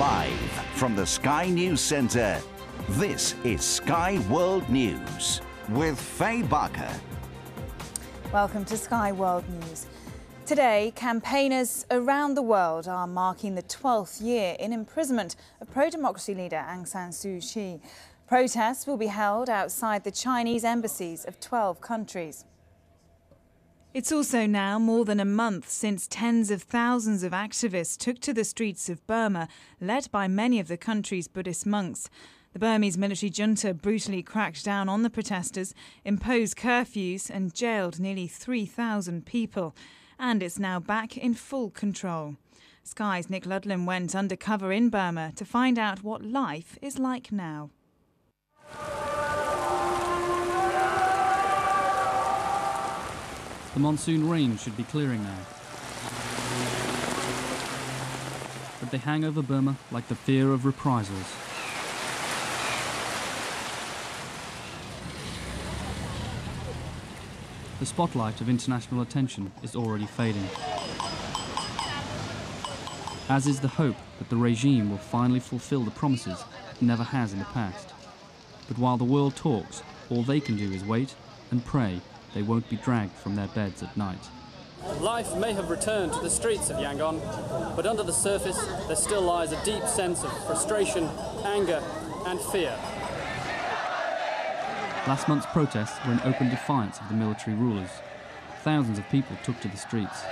Live from the Sky News Centre, this is Sky World News with Faye Barker. Welcome to Sky World News. Today, campaigners around the world are marking the 12th year in imprisonment of pro-democracy leader Aung San Suu Kyi. Protests will be held outside the Chinese embassies of 12 countries. It's also now more than a month since tens of thousands of activists took to the streets of Burma, led by many of the country's Buddhist monks. The Burmese military junta brutally cracked down on the protesters, imposed curfews and jailed nearly 3,000 people. And it's now back in full control. Sky's Nick Ludlam went undercover in Burma to find out what life is like now. The monsoon rain should be clearing now. But they hang over Burma like the fear of reprisals. The spotlight of international attention is already fading, as is the hope that the regime will finally fulfill the promises it never has in the past. But while the world talks, all they can do is wait and pray they won't be dragged from their beds at night. Life may have returned to the streets of Yangon, but under the surface there still lies a deep sense of frustration, anger and fear. Last month's protests were in open defiance of the military rulers. Thousands of people took to the streets.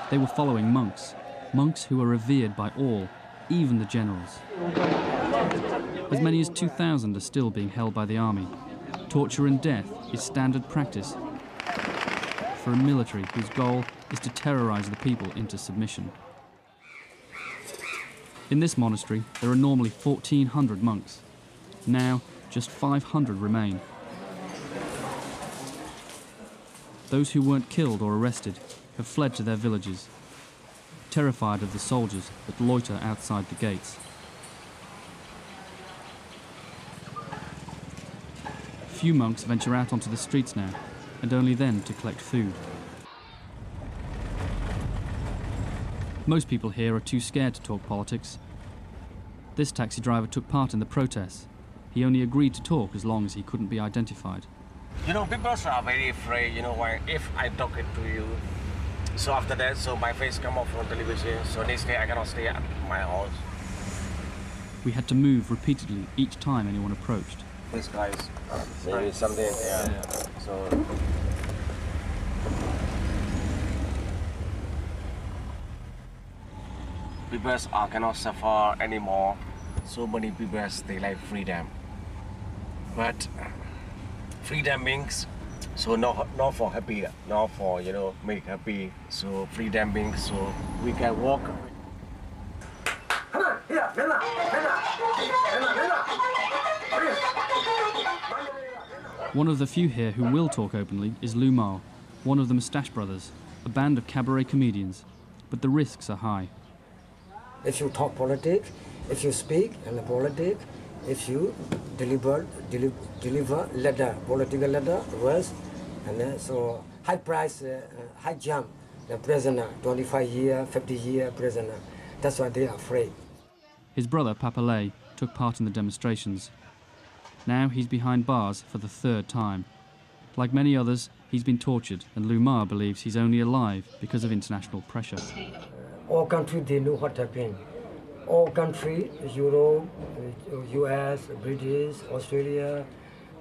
They were following monks who were revered by all, even the generals. As many as 2,000 are still being held by the army. Torture and death is standard practice for a military whose goal is to terrorize the people into submission. In this monastery, there are normally 1,400 monks. Now, just 500 remain. Those who weren't killed or arrested have fled to their villages, terrified of the soldiers that loiter outside the gates. Few monks venture out onto the streets now, and only then to collect food. Most people here are too scared to talk politics. This taxi driver took part in the protests. He only agreed to talk as long as he couldn't be identified. You know, people are very afraid, you know, why if I talk it to you. So after that, so my face come off on television, so next day I cannot stay at my house. We had to move repeatedly each time anyone approached. This guy is maybe something, yeah. So people cannot suffer anymore. So many people they like freedom. But freedom means so not for happy, not for make happy. So freedom means so we can walk. One of the few here who will talk openly is Lu Ma, one of the Moustache Brothers, a band of cabaret comedians. But the risks are high. If you talk politics, if you speak in politics, if you deliver letter, political letter, words, and then so high price, high jump, the prisoner, 25-year, 50-year prisoner. That's why they are afraid. His brother, Papa Lay, took part in the demonstrations. Now he's behind bars for the third time. Like many others, he's been tortured, and Lu Ma believes he's only alive because of international pressure. All countries, they know what happened. All countries, Europe, US, British, Australia,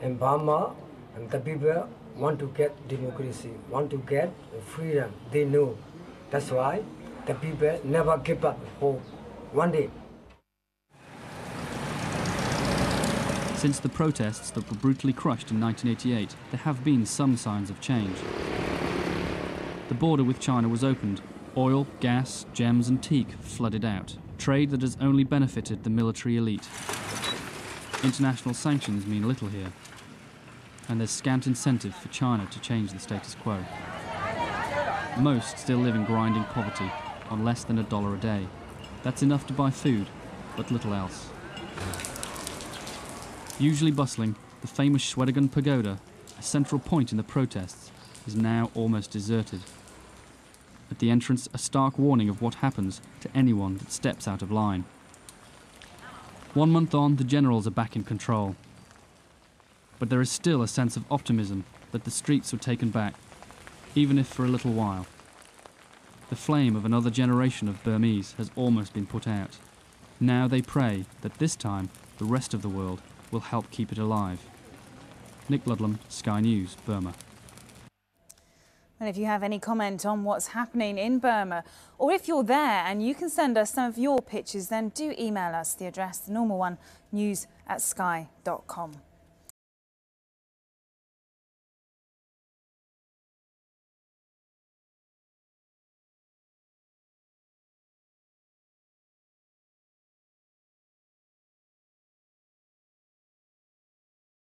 and Burma, and the people want to get democracy, want to get freedom. They know. That's why the people never give up hope. One day. Since the protests that were brutally crushed in 1988, there have been some signs of change. The border with China was opened. Oil, gas, gems and teak flooded out. Trade that has only benefited the military elite. International sanctions mean little here. And there's scant incentive for China to change the status quo. Most still live in grinding poverty, on less than $1 a day. That's enough to buy food, but little else. Usually bustling, the famous Shwedagon Pagoda, a central point in the protests, is now almost deserted. At the entrance, a stark warning of what happens to anyone that steps out of line. 1 month on, the generals are back in control. But there is still a sense of optimism that the streets were taken back, even if for a little while. The flame of another generation of Burmese has almost been put out. Now they pray that this time the rest of the world will help keep it alive. Nick Ludlam, Sky News, Burma. And if you have any comment on what's happening in Burma, or if you're there and you can send us some of your pictures, then do email us. The address, the normal one, news@sky.com.